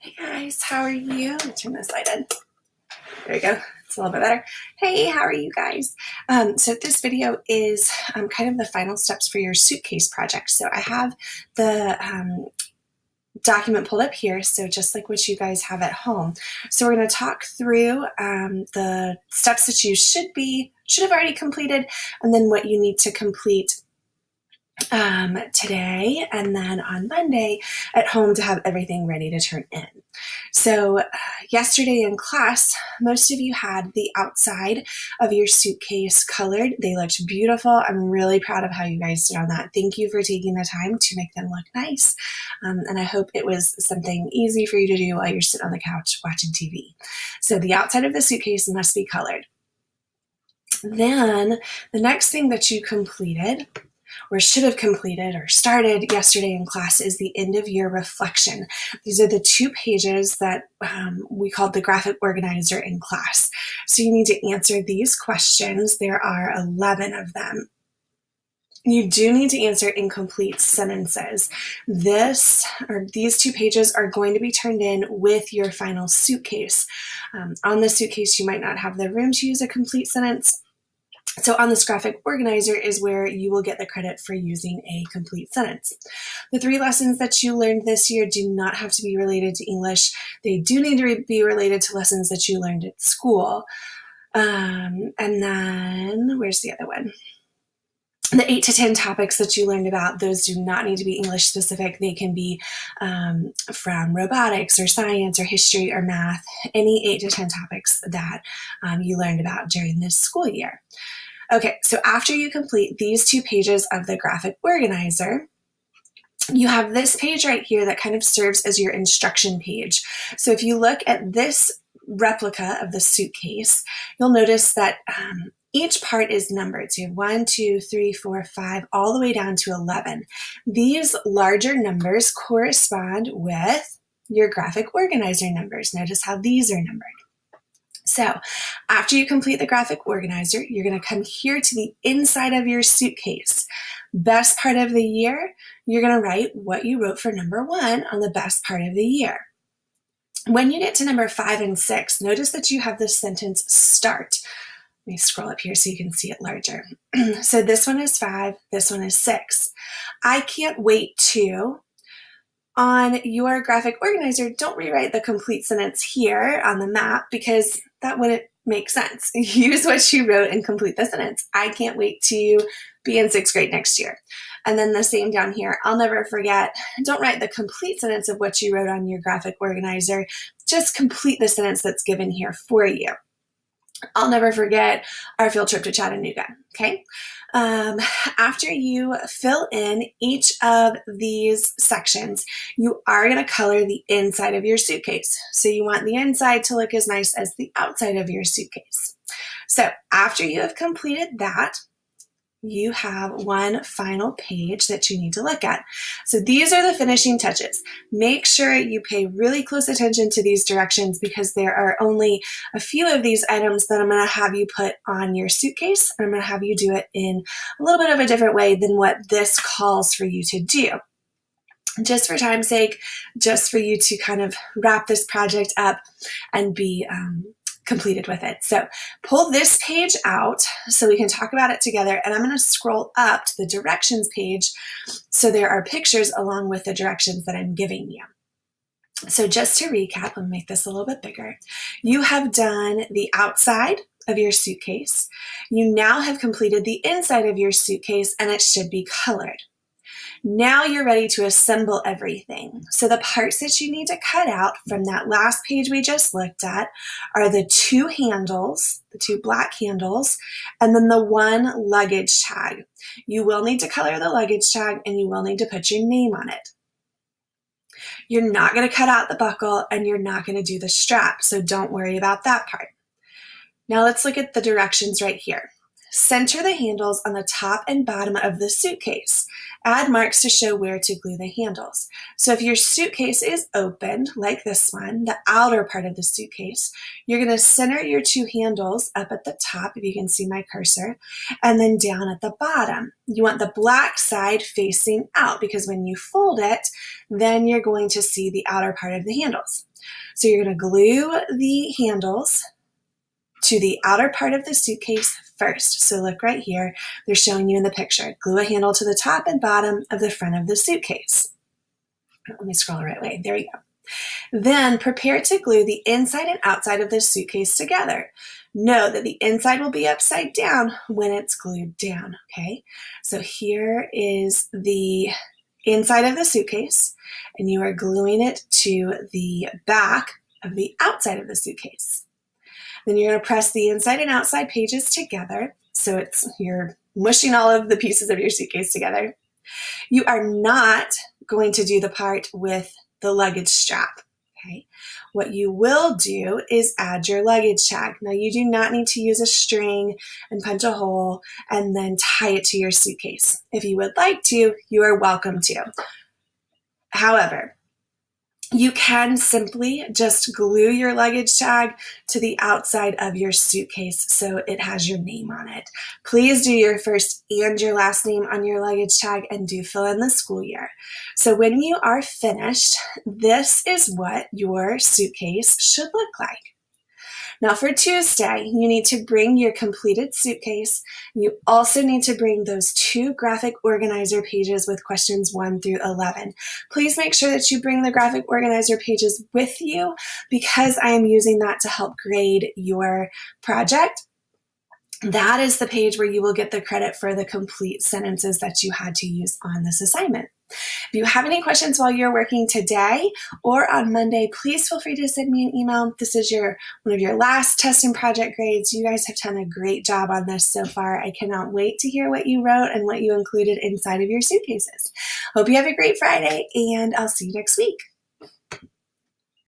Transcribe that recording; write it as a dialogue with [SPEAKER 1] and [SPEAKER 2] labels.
[SPEAKER 1] Hey guys, how are you? Let me turn this light in. There we go. It's a little bit better. Hey, how are you guys? So this video is kind of the final steps for your suitcase project. So I have the document pulled up here, so just like what you guys have at home. So we're going to talk through the steps that you should have already completed, and then what you need to complete today and then on Monday at home to have everything ready to turn in. So yesterday in class, most of you had the outside of your suitcase colored. They looked beautiful. I'm really proud of how you guys did on that. Thank you for taking the time to make them look nice. And I hope it was something easy for you to do while you're sitting on the couch watching TV. So the outside of the suitcase must be colored. Then the next thing that you completed or should have completed or started yesterday in class is the end of year reflection. These are the 2 pages that we called the graphic organizer in class. So you need to answer these questions. There are 11 of them. You do need to answer incomplete sentences. These 2 pages are going to be turned in with your final suitcase. On the suitcase, you might not have the room to use a complete sentence. So on this graphic organizer is where you will get the credit for using a complete sentence. The 3 lessons that you learned this year do not have to be related to English. They do need to be related to lessons that you learned at school. And then, where's the other one? The 8 to 10 topics that you learned about, those do not need to be English specific. They can be from robotics or science or history or math, any 8 to 10 topics that you learned about during this school year. Okay, so after you complete these 2 pages of the graphic organizer, you have this page right here that kind of serves as your instruction page. So if you look at this replica of the suitcase, you'll notice that each part is numbered. So you have 1, 2, 3, 4, 5, all the way down to 11. These larger numbers correspond with your graphic organizer numbers. Notice how these are numbered. So after you complete the graphic organizer, you're going to come here to the inside of your suitcase. Best part of the year, you're going to write what you wrote for number 1 on the best part of the year. When you get to number 5 and 6, notice that you have the sentence start. Let me scroll up here so you can see it larger. So this one is 5, this one is 6. I can't wait to... On your graphic organizer, don't rewrite the complete sentence here on the map because that wouldn't make sense. Use what you wrote and complete the sentence. I can't wait to be in 6th grade next year. And then the same down here. I'll never forget. Don't write the complete sentence of what you wrote on your graphic organizer. Just complete the sentence that's given here for you. I'll never forget our field trip to Chattanooga, okay? After you fill in each of these sections, you are going to color the inside of your suitcase. So you want the inside to look as nice as the outside of your suitcase. So after you have completed that, you have one final page that you need to look at. So these are the finishing touches. Make sure you pay really close attention to these directions because there are only a few of these items that I'm going to have you put on your suitcase. And I'm going to have you do it in a little bit of a different way than what this calls for you to do. Just for time's sake, just for you to kind of wrap this project up and be completed with it. So pull this page out so we can talk about it together. And I'm going to scroll up to the directions page so there are pictures along with the directions that I'm giving you. So just to recap, let me make this a little bit bigger. You have done the outside of your suitcase. You now have completed the inside of your suitcase and it should be colored. Now you're ready to assemble everything. So the parts that you need to cut out from that last page we just looked at are the 2 handles, the 2 black handles, and then the 1 luggage tag. You will need to color the luggage tag and you will need to put your name on it. You're not going to cut out the buckle and you're not going to do the strap, so don't worry about that part. Now let's look at the directions right here. Center the handles on the top and bottom of the suitcase. Add marks to show where to glue the handles. So if your suitcase is opened, like this one, the outer part of the suitcase, you're going to center your two handles up at the top, if you can see my cursor, and then down at the bottom. You want the black side facing out, because when you fold it, then you're going to see the outer part of the handles. So you're going to glue the handles to the outer part of the suitcase first. So look right here, they're showing you in the picture. Glue a handle to the top and bottom of the front of the suitcase. Let me scroll the right way. There you go. Then prepare to glue the inside and outside of the suitcase together. Note that the inside will be upside down when it's glued down, okay? So here is the inside of the suitcase, and you are gluing it to the back of the outside of the suitcase. Then you're going to press the inside and outside pages together. So you're mushing all of the pieces of your suitcase together. You are not going to do the part with the luggage strap. Okay. What you will do is add your luggage tag. Now you do not need to use a string and punch a hole and then tie it to your suitcase. If you would like to, you are welcome to. However, you can simply just glue your luggage tag to the outside of your suitcase so it has your name on it. Please do your first and your last name on your luggage tag and do fill in the school year. So when you are finished, this is what your suitcase should look like. Now for Tuesday, you need to bring your completed suitcase. You also need to bring those 2 graphic organizer pages with questions 1 through 11. Please make sure that you bring the graphic organizer pages with you, because I am using that to help grade your project. That is the page where you will get the credit for the complete sentences that you had to use on this assignment. If you have any questions while you're working today or on Monday, please feel free to send me an email. This is one of your last test and project grades. You guys have done a great job on this so far. I cannot wait to hear what you wrote and what you included inside of your suitcases. Hope you have a great Friday, and I'll see you next week.